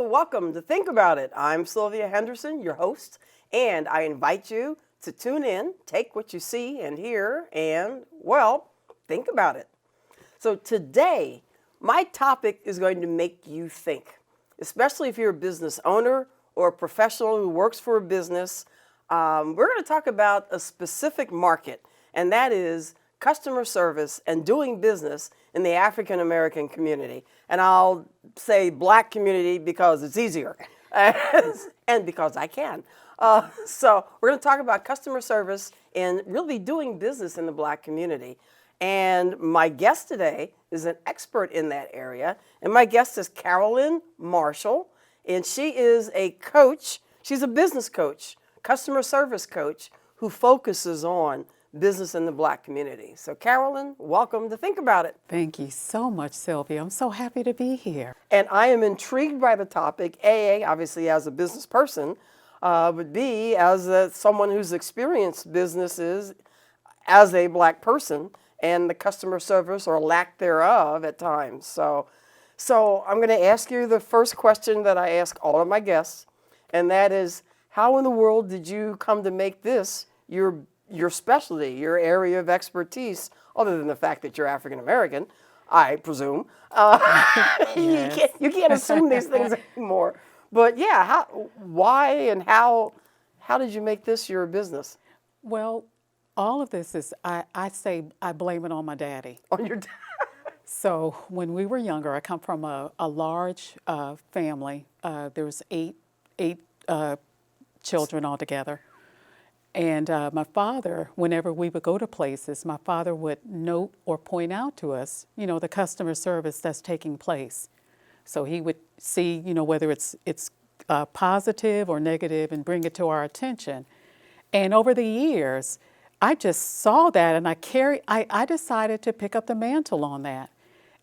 Hello, welcome to Think About It. I'm Sylvia Henderson, your host, and I invite you to tune in, take what you see and hear, and, well, think about it. So today, my topic is going to make you think, especially if you're a business owner or a professional who works for a business. We're going to talk about a specific market, and that is customer service and doing business in the African American community. And I'll say Black community because it's easier and because I can. So we're going to talk about customer service and really doing business in the Black community. And my guest today is an expert in that area. And my guest is Karolyn Marshall. And she is a coach. She's a business coach, customer service coach, who focuses on business in the Black community. So Karolyn, welcome to Think About It. Thank you so much, Sylvia. I'm so happy to be here. And I am intrigued by the topic, A, obviously as a business person, but B, as someone who's experienced businesses as a Black person and the customer service or lack thereof at times. So I'm going to ask you the first question that I ask all of my guests, and that is, how in the world did you come to make this your specialty, your area of expertise, other than the fact that you're African American, I presume? Yes. You can't assume these things anymore. But yeah, why and how did you make this your business? Well, all of this is, I say, I blame it on my daddy. On your dad? So when we were younger, I come from a large family. There was eight children altogether. And my father, whenever we would go to places, my father would note or point out to us, the customer service that's taking place. So he would see, whether it's positive or negative and bring it to our attention. And over the years, I just saw that and I decided to pick up the mantle on that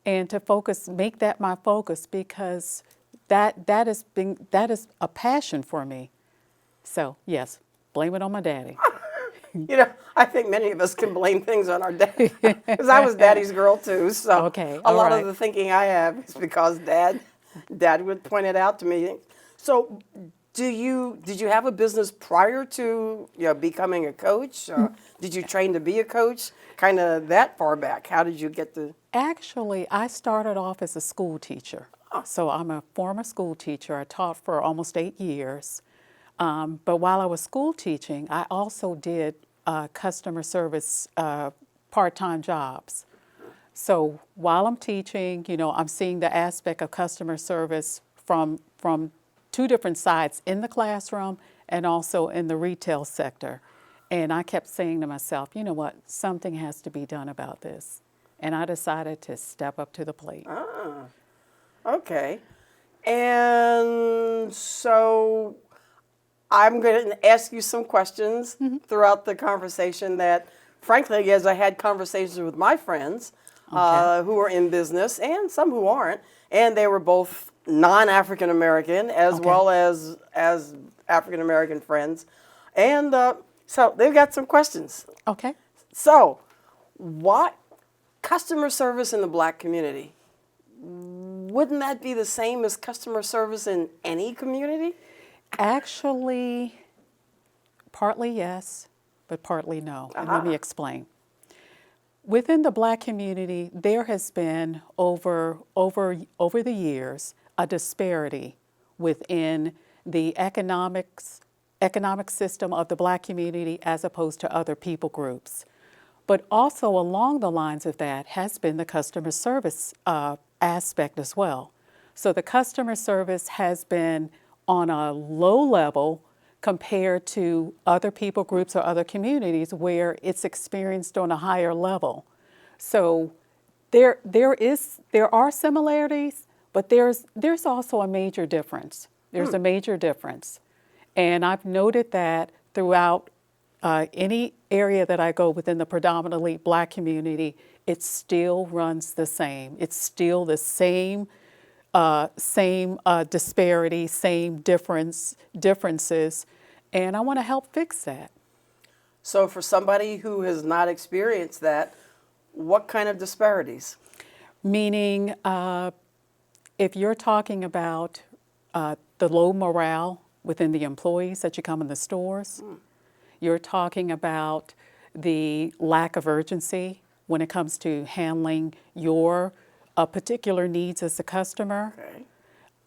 and to make that my focus because that is a passion for me. So yes. Blame it on my daddy. I think many of us can blame things on our dad because I was daddy's girl too. So okay, a lot of the thinking I have is because dad would point it out to me. So did you have a business prior to becoming a coach? Did you train to be a coach? Kind of that far back. How did you get to? Actually, I started off as a school teacher. So I'm a former school teacher. I taught for almost 8 years. But while I was school teaching, I also did customer service part-time jobs. So while I'm teaching, I'm seeing the aspect of customer service from two different sides, in the classroom and also in the retail sector. And I kept saying to myself, you know what, something has to be done about this. And I decided to step up to the plate. Okay. And so I'm going to ask you some questions throughout the conversation that, frankly, as I had conversations with my friends who are in business and some who aren't, and they were both non-African American as well as African American friends. And so they've got some questions. Okay. So what customer service in the Black community, wouldn't that be the same as customer service in any community? Actually, partly yes, but partly no. And let me explain. Within the Black community, there has been over the years a disparity within the economic system of the Black community as opposed to other people groups. But also along the lines of that has been the customer service aspect as well. So the customer service has been on a low level compared to other people groups or other communities where it's experienced on a higher level. So there are similarities, but there's also a major difference. There's a major difference. And I've noted that throughout any area that I go within the predominantly Black community, it still runs the same. It's still the same disparity, same differences, and I want to help fix that. So for somebody who has not experienced that, what kind of disparities? Meaning, if you're talking about the low morale within the employees that you come in the stores. You're talking about the lack of urgency when it comes to handling your particular needs as a customer. Okay.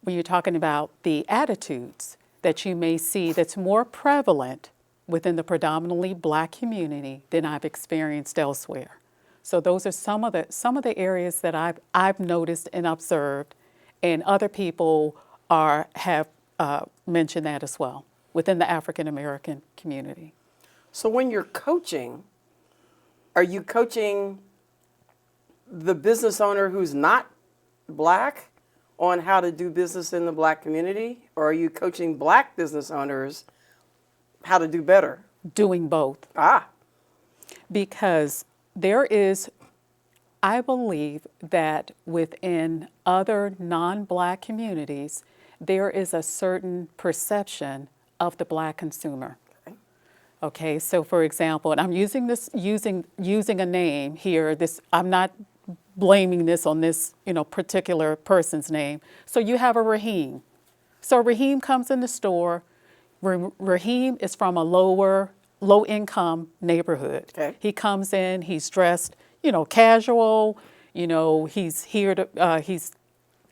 When you're talking about the attitudes that you may see that's more prevalent within the predominantly Black community than I've experienced elsewhere. So those are some of the areas that I've noticed and observed, and other people have mentioned that as well within the African American community. So when you're coaching, are you coaching the business owner who's not Black on how to do business in the Black community, or are you coaching Black business owners how to do better? Doing both. Because there is, I believe that within other non-Black communities, there is a certain perception of the Black consumer. Okay, so for example, and I'm using a name here. I'm not blaming this on this particular person's name. So you have a Raheem. So Raheem comes in the store. Raheem is from a low income neighborhood. Okay. He comes in, he's dressed, casual, he's he's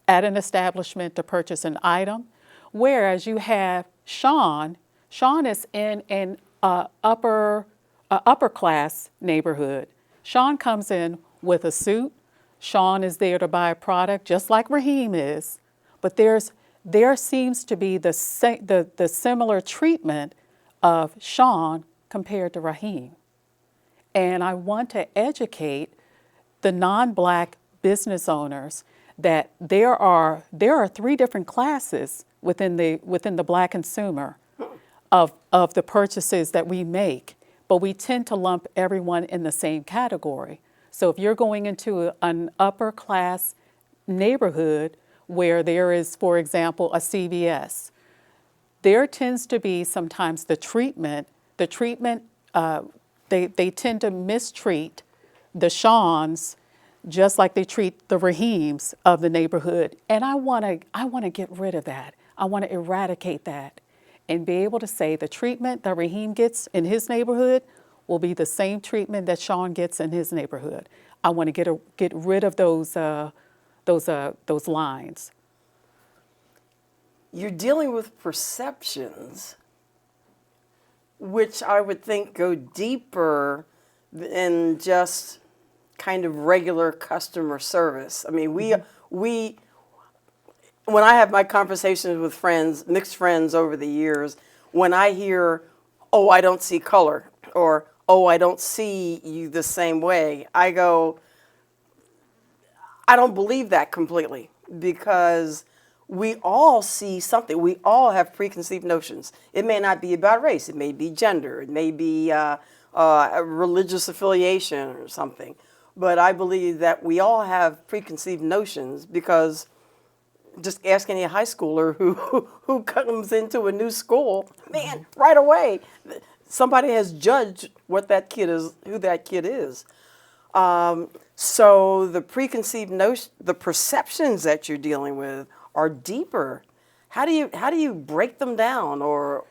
at an establishment to purchase an item. Whereas you have Sean is in an upper class neighborhood. Sean comes in with a suit. Sean is there to buy a product just like Raheem is, but there seems to be the similar treatment of Sean compared to Raheem. And I want to educate the non-Black business owners that there are 3 different classes within the Black consumer of the purchases that we make, but we tend to lump everyone in the same category. So if you're going into an upper class neighborhood where there is, for example, a CVS, there tends to be sometimes the treatment, they tend to mistreat the Shawns just like they treat the Raheems of the neighborhood. And I want to get rid of that. I want to eradicate that and be able to say the treatment that Raheem gets in his neighborhood will be the same treatment that Sean gets in his neighborhood. I want to get rid of those lines. You're dealing with perceptions, which I would think go deeper than just kind of regular customer service. I mean, we when I have my conversations with friends, mixed friends over the years, when I hear, "Oh, I don't see color," or "Oh, I don't see you the same way," I go, I don't believe that completely, because we all see something. We all have preconceived notions. It may not be about race. It may be gender. It may be a religious affiliation or something. But I believe that we all have preconceived notions, because just ask any high schooler who comes into a new school, man, right away, somebody has judged what that kid is, who that kid is. So the preconceived notion, the perceptions that you're dealing with are deeper. How do you break them down, or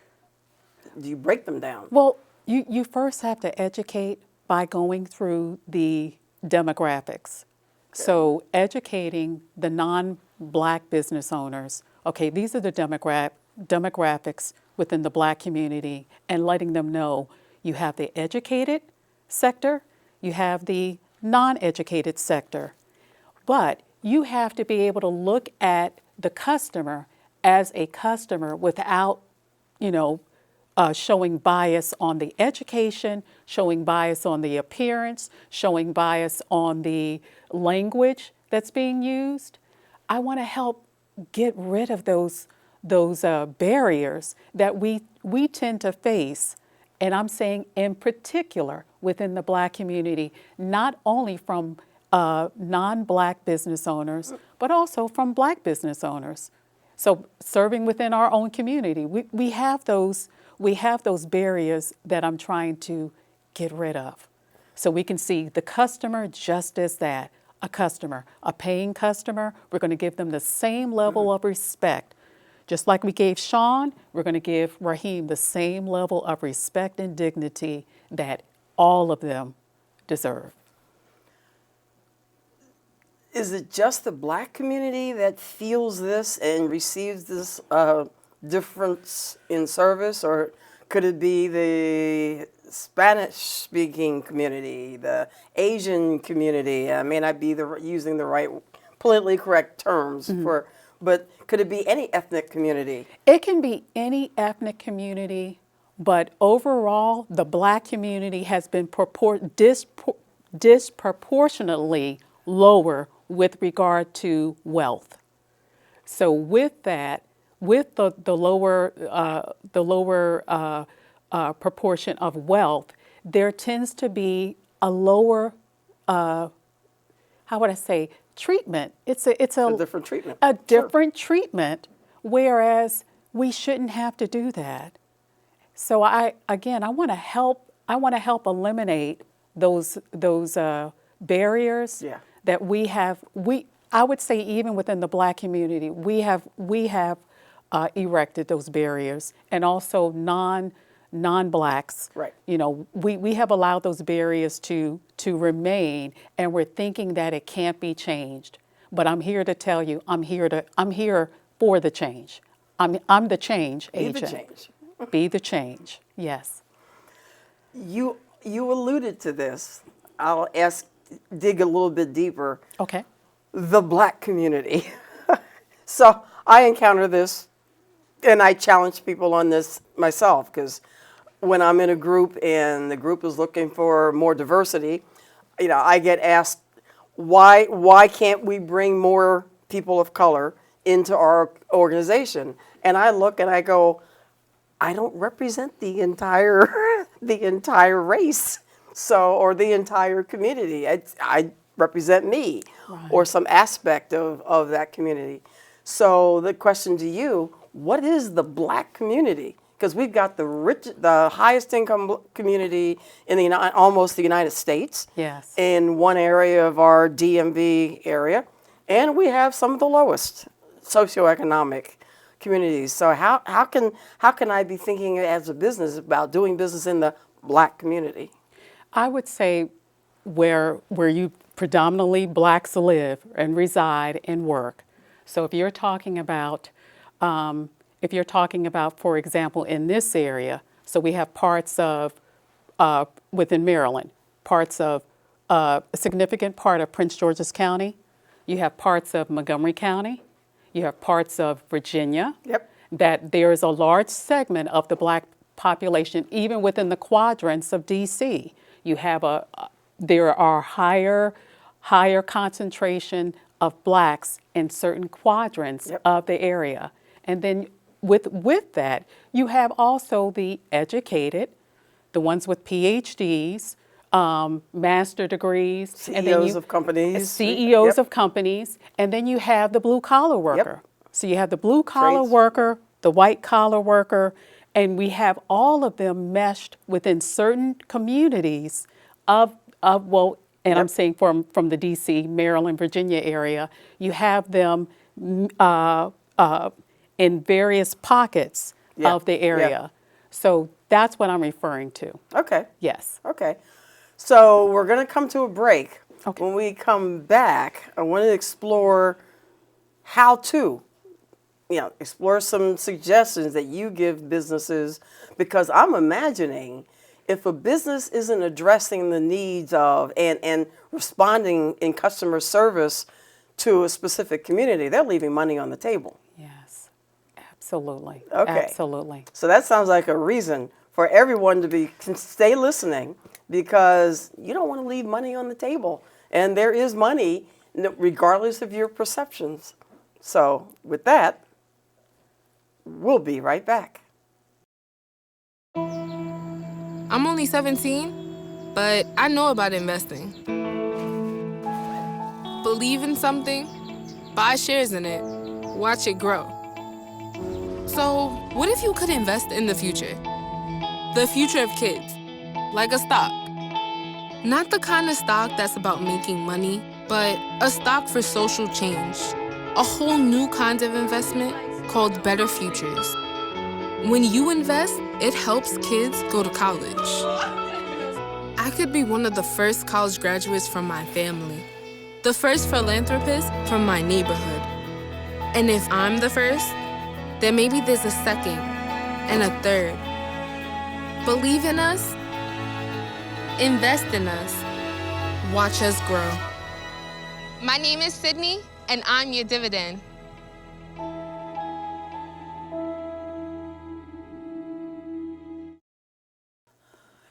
do you break them down? Well, you first have to educate by going through the demographics. Okay. So educating the non-Black business owners, okay, these are the demographics within the Black community, and letting them know you have the educated sector, you have the non-educated sector, but you have to be able to look at the customer as a customer without, showing bias on the education, showing bias on the appearance, showing bias on the language that's being used. I want to help get rid of those barriers that we tend to face. And I'm saying in particular within the Black community, not only from non-Black business owners, but also from Black business owners. So serving within our own community, we have those barriers that I'm trying to get rid of. So we can see the customer just as that, a customer, a paying customer. We're going to give them the same level of respect Just like we gave Sean, we're going to give Raheem the same level of respect and dignity that all of them deserve. Is it just the Black community that feels this and receives this difference in service, or could it be the Spanish-speaking community, the Asian community? I may not be using the right politically correct terms but could it be any ethnic community? It can be any ethnic community, but overall, the Black community has been disproportionately lower with regard to wealth. So with that, with the lower proportion of wealth, there tends to be a lower, how would I say, treatment. It's a different treatment. A different treatment, whereas we shouldn't have to do that. So I want to help eliminate those barriers that we have. I would say even within the Black community, we have erected those barriers, and also non-Blacks. Right. You know, we have allowed those barriers to remain, and we're thinking that it can't be changed. But I'm here to tell you, I'm here for the change. I'm the change agent. Be the change. Be the change. Yes. You alluded to this. I'll dig a little bit deeper. Okay. The Black community. So I encounter this, and I challenge people on this myself, because when I'm in a group and the group is looking for more diversity, you know, I get asked, why can't we bring more people of color into our organization? And I look and I go, I don't represent the entire race, or the entire community. I represent me, right, or some aspect of that community. So the question to you, what is the Black community? Because we've got the highest income community in almost the United States. Yes. In one area of our DMV area, and we have some of the lowest socioeconomic communities. So how can I be thinking as a business about doing business in the Black community? I would say where you predominantly Blacks live and reside and work. So if you're talking about, for example, in this area, so we have parts of, within Maryland, parts of, a significant part of Prince George's County. You have parts of Montgomery County. You have parts of Virginia. Yep. That there is a large segment of the Black population, even within the quadrants of D.C. You have there are higher concentration of Blacks in certain quadrants, yep, of the area. And then with that, you have also the educated, the ones with PhDs, master degrees. CEOs of companies. CEOs, yep, of companies. And then you have the blue-collar worker. Yep. So you have the blue-collar worker, the white-collar worker, and we have all of them meshed within certain communities of well, and yep, I'm saying from the D.C., Maryland, Virginia area, you have them in various pockets, yep, of the area. Yep. So that's what I'm referring to. Okay. Yes. Okay. So we're going to come to a break. Okay. When we come back, I want to explore how to, explore some suggestions that you give businesses, because I'm imagining if a business isn't addressing the needs of and responding in customer service to a specific community, they're leaving money on the table. Yes, absolutely. Okay. Absolutely. So that sounds like a reason for everyone to stay listening, because you don't want to leave money on the table. And there is money regardless of your perceptions. So with that, we'll be right back. I'm only 17, but I know about investing. Believe in something, buy shares in it, watch it grow. So what if you could invest in the future? The future of kids, like a stock. Not the kind of stock that's about making money, but a stock for social change. A whole new kind of investment called Better Futures. When you invest, it helps kids go to college. I could be one of the first college graduates from my family, the first philanthropist from my neighborhood. And if I'm the first, then maybe there's a second and a third. Believe in us, invest in us, watch us grow. My name is Sydney, and I'm your dividend.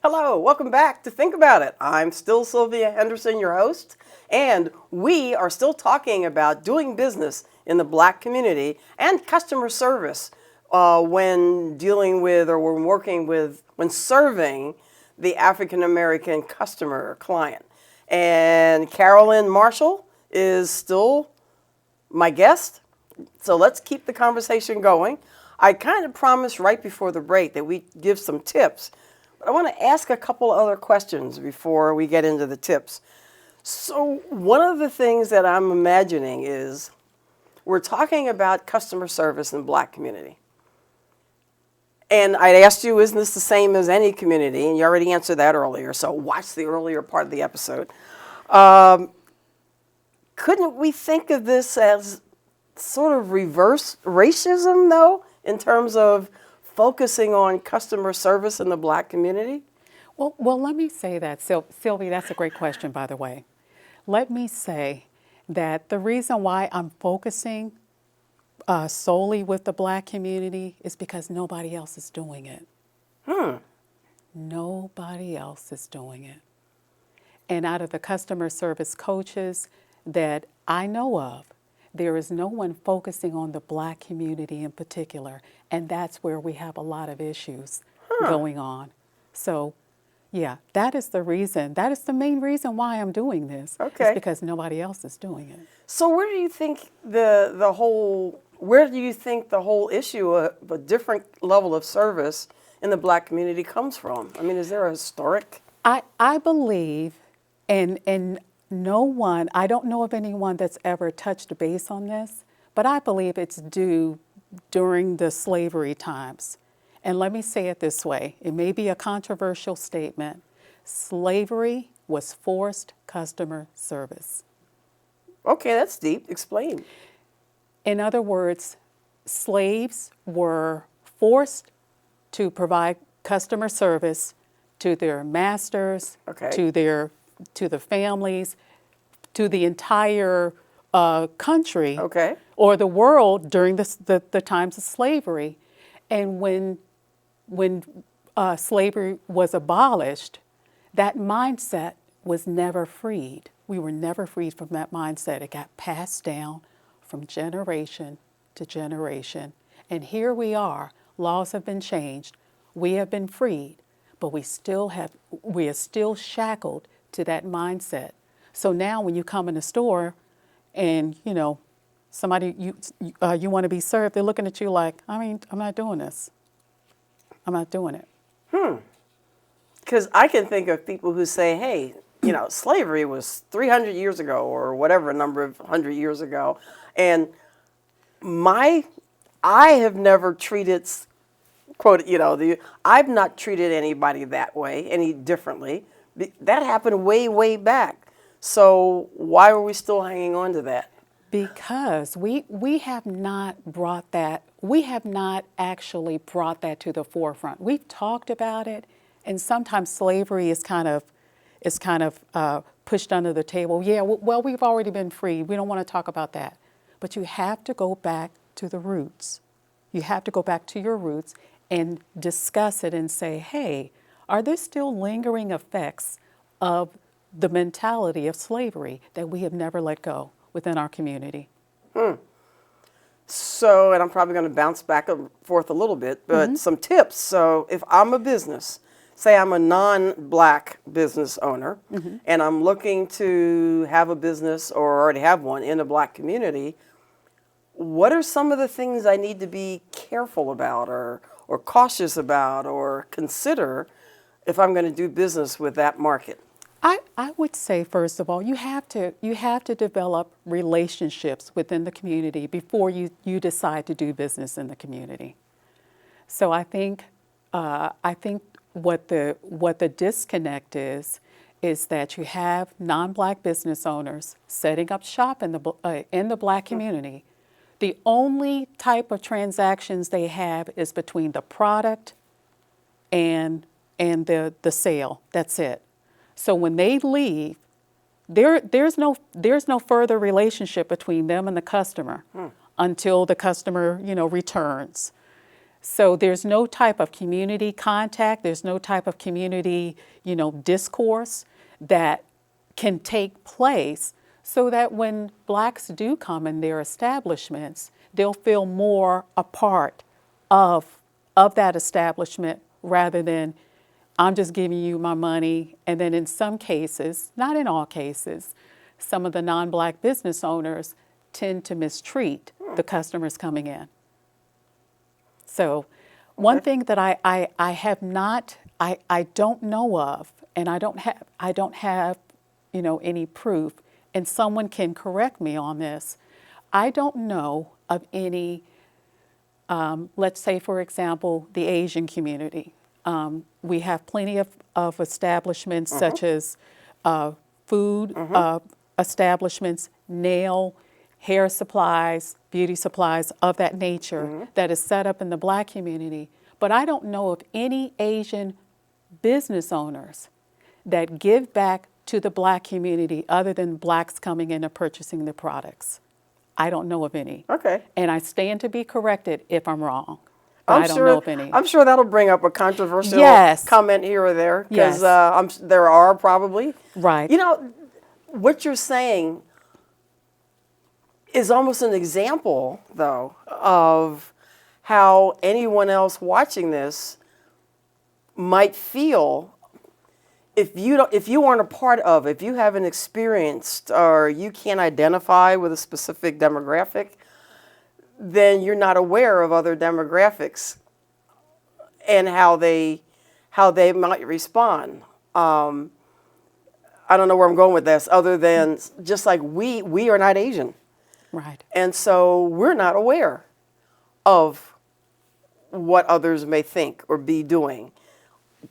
Hello, welcome back to Think About It. I'm still Sylvia Henderson, your host, and we are still talking about doing business in the Black community and customer service when dealing with or when working with, when serving the African American customer or client. And Karolyn Marshall is still my guest, so let's keep the conversation going. I kind of promised right before the break that we'd give some tips. I want to ask a couple other questions before we get into the tips. So one of the things that I'm imagining is we're talking about customer service in the Black community. And I'd asked you, isn't this the same as any community? And you already answered that earlier, so watch the earlier part of the episode. Couldn't we think of this as sort of reverse racism, though, in terms of focusing on customer service in the Black community? Well, let me say that, Sylvie, that's a great question, by the way. Let me say that the reason why I'm focusing solely with the Black community is because nobody else is doing it. Nobody else is doing it. And out of the customer service coaches that I know of, there is no one focusing on the Black community in particular, and that's where we have a lot of issues going on. So, yeah, that is the reason. That is the main reason why I'm doing this. Okay. It's because nobody else is doing it. So where do you think the whole issue of a different level of service in the Black community comes from? I mean, is there a historic? I believe, and no one, I don't know of anyone that's ever touched base on this, but I believe it's due during the slavery times. And let me say it this way, it may be a controversial statement. Slavery was forced customer service. Okay, that's deep. Explain. In other words, slaves were forced to provide customer service to their masters, Okay. to the families, to the entire country, Okay. or the world during the times of slavery. And when slavery was abolished, that mindset was never freed. We were never freed from that mindset. It got passed down from generation to generation. And here we are, laws have been changed, we have been freed, but we are still shackled to that mindset. So now when you come in a store and, somebody, you want to be served, they're looking at you like, I'm not doing this. I'm not doing it. Because I can think of people who say, hey, slavery was 300 years ago or whatever number of 100 years ago. And I have never treated, quote, I've not treated anybody that way, any differently. That happened way, way back. So why are we still hanging on to that? Because we have not actually brought that to the forefront. We've talked about it, and sometimes slavery is kind of pushed under the table. Yeah, well, we've already been freed. We don't want to talk about that. But you have to go back to the roots. You have to go back to your roots and discuss it and say, hey, are there still lingering effects of the mentality of slavery that we have never let go within our community? So, and I'm probably going to bounce back and forth a little bit, but some tips. So if I'm a business, say I'm a non-Black business owner, and I'm looking to have a business or already have one in a Black community, what are some of the things I need to be careful about or cautious about or consider if I'm going to do business with that market? I would say, first of all, you have to develop relationships within the community before you decide to do business in the community. So I think what the disconnect is that you have non-Black business owners setting up shop in the Black community. The only type of transactions they have is between the product and the sale. That's it. So when they leave, there's no further relationship between them and the customer until the customer, returns. So there's no type of community contact, there's no type of community, discourse that can take place so that when Blacks do come in their establishments, they'll feel more a part of that establishment rather than I'm just giving you my money. And then in some cases, not in all cases, some of the non-Black business owners tend to mistreat the customers coming in. So one thing that I have not, I don't know of, and I don't have, any proof, and someone can correct me on this. I don't know of any, let's say, for example, the Asian community. We have plenty of establishments such as food establishments, nail, hair supplies, beauty supplies of that nature that is set up in the Black community. But I don't know of any Asian business owners that give back to the Black community other than Blacks coming in and purchasing the products. I don't know of any. Okay. And I stand to be corrected if I'm wrong. I don't know of any. I'm sure that'll bring up a controversial comment here or there, because there are probably. Right. What you're saying is almost an example, though, of how anyone else watching this might feel if you weren't a part of, if you haven't experienced or you can't identify with a specific demographic, then you're not aware of other demographics and how they might respond. I don't know where I'm going with this, other than just like we are not Asian. Right. And so we're not aware of what others may think or be doing.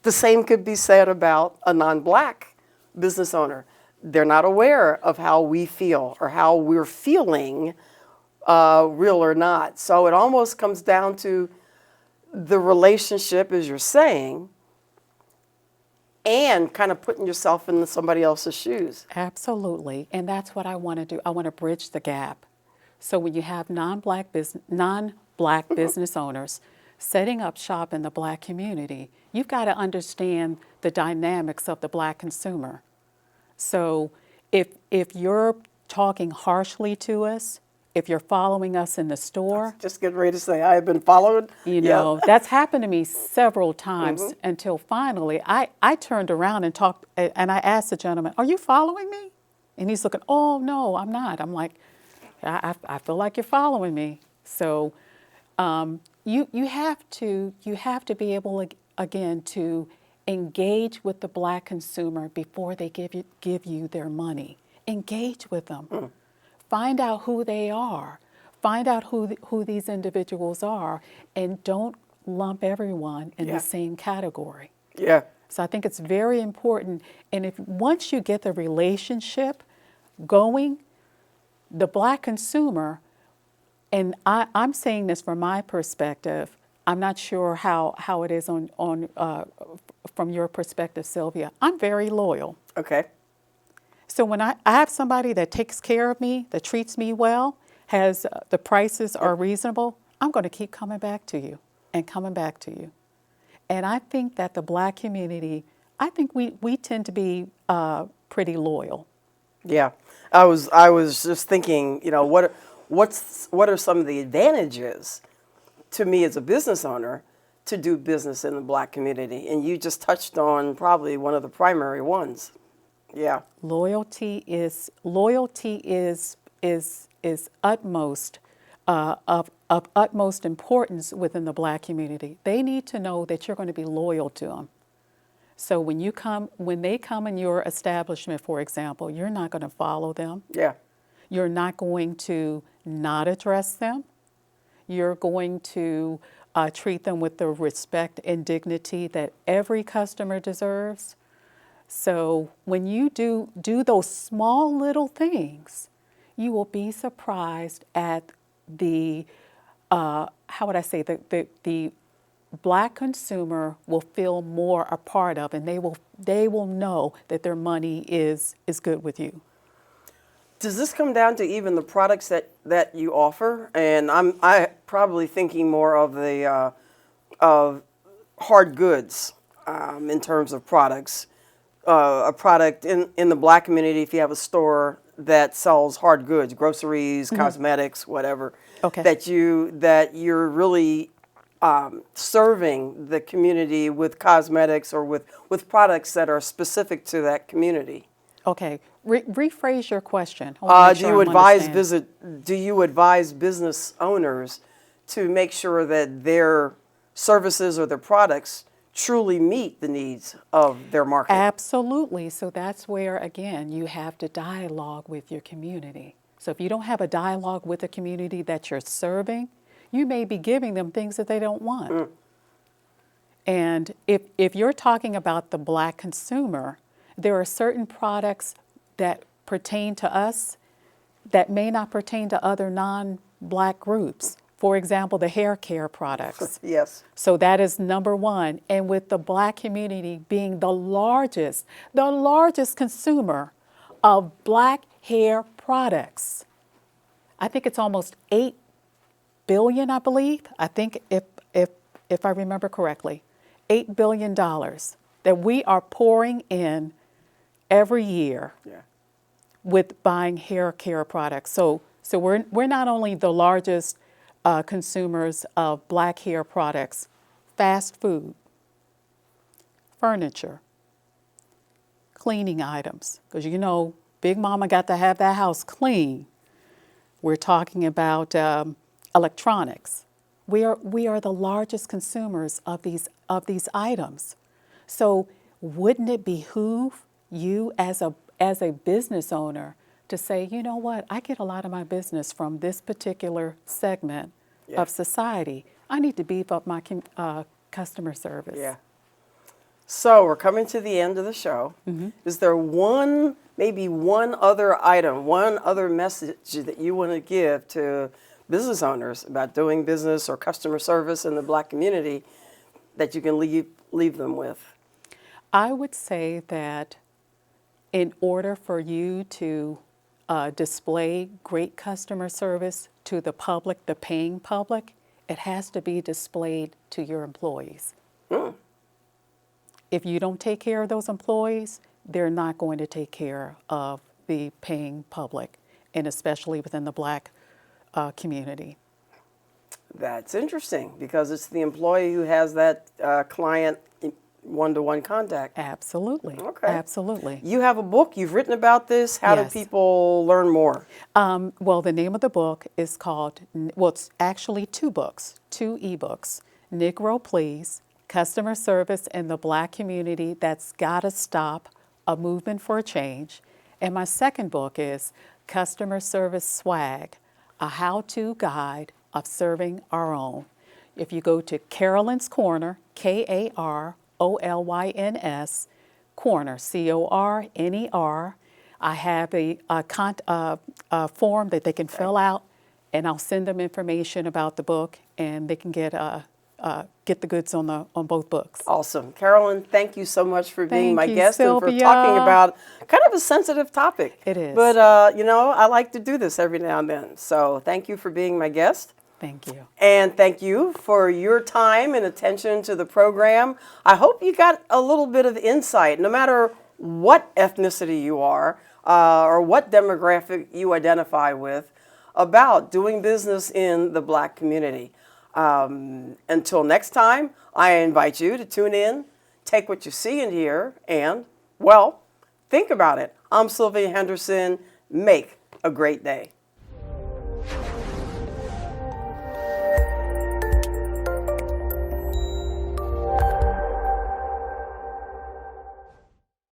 The same could be said about a non-Black business owner. They're not aware of how we feel or how we're feeling, real or not. So it almost comes down to the relationship, as you're saying, and kind of putting yourself in somebody else's shoes. Absolutely. And that's what I want to do. I want to bridge the gap. So when you have non-Black business owners setting up shop in the Black community, you've got to understand the dynamics of the Black consumer. So if you're talking harshly to us, if you're following us in the store. Just getting ready to say, I have been followed. That's happened to me several times until finally I turned around and talked, and I asked the gentleman, "Are you following me?" And he's looking, "Oh, no, I'm not." I'm like, I feel like you're following me. So you have to be able, again, to engage with the Black consumer before they give you their money. Engage with them. Find out who they are. Find out who these individuals are, and don't lump everyone in the same category. Yeah. So I think it's very important. And once you get the relationship going, the Black consumer, and I'm saying this from my perspective, I'm not sure how it is on from your perspective, Sylvia. I'm very loyal. Okay. So when I have somebody that takes care of me, that treats me well, has the prices are reasonable, I'm going to keep coming back to you and coming back to you. And I think that the Black community, I think we tend to be pretty loyal. Yeah, I was just thinking, what are some of the advantages to me as a business owner to do business in the Black community? And you just touched on probably one of the primary ones. Yeah. Loyalty is utmost of utmost importance within the Black community. They need to know that you're going to be loyal to them. So when they come in your establishment, for example, you're not going to follow them. Yeah. You're not going to not address them. You're going to treat them with the respect and dignity that every customer deserves. So when you do those small little things, you will be surprised at the, how would I say, the Black consumer will feel more a part of, and they will know that their money is good with you. Does this come down to even the products that you offer? And I probably thinking more of the of hard goods in terms of products. A product in the Black community, if you have a store that sells hard goods, groceries, cosmetics, whatever, Okay. that you're really serving the community with cosmetics or with products that are specific to that community. Okay, rephrase your question. I wanna make sure I'm understanding. Do you advise business owners to make sure that their services or their products truly meet the needs of their market? Absolutely. So that's where, again, you have to dialogue with your community. So if you don't have a dialogue with the community that you're serving, you may be giving them things that they don't want. And if you're talking about the Black consumer, there are certain products that pertain to us that may not pertain to other non-Black groups. For example, the hair care products. Yes. So that is number one. And with the Black community being the largest consumer of Black hair products, I think it's almost 8 billion, I believe. I think if I remember correctly, $8 billion that we are pouring in every year with buying hair care products. So we're not only the largest consumers of Black hair products, fast food, furniture, cleaning items, because you know, Big Mama got to have that house clean. We're talking about electronics. We are the largest consumers of these items. So wouldn't it behoove you as a business owner to say, you know what, I get a lot of my business from this particular segment of society. I need to beef up my customer service. Yeah. So we're coming to the end of the show. Is there maybe one other item, one other message that you want to give to business owners about doing business or customer service in the Black community that you can leave them with? I would say that in order for you to display great customer service to the public, the paying public, it has to be displayed to your employees. If you don't take care of those employees, they're not going to take care of the paying public, and especially within the Black community. That's interesting because it's the employee who has that client one-to-one contact. Absolutely. Okay. Absolutely. You have a book. You've written about this. How do Yes. people learn more? Well, the name of the book is called, well, it's actually 2 books, 2 ebooks. Negro Please, Customer Service in the Black Community That's Gotta Stop, A Movement for a Change. And my second book is Customer Service S.W.A.G.G, A How-To Guide of Serving Our Own. If you go to Karolyn's Corner, Karolyn's Corner, CORNER, I have a form that they can fill out, and I'll send them information about the book, and they can get the goods on both books. Awesome. Karolyn, thank you so much for being Thank my you, guest and for Sylvia. talking about kind of a sensitive topic. It is. But, I like to do this every now and then. So thank you for being my guest. Thank you. And thank you for your time and attention to the program. I hope you got a little bit of insight, no matter what ethnicity you are or what demographic you identify with, about doing business in the Black community. Until next time, I invite you to tune in, take what you see and hear, and, well, think about it. I'm Sylvia Henderson. Make a great day.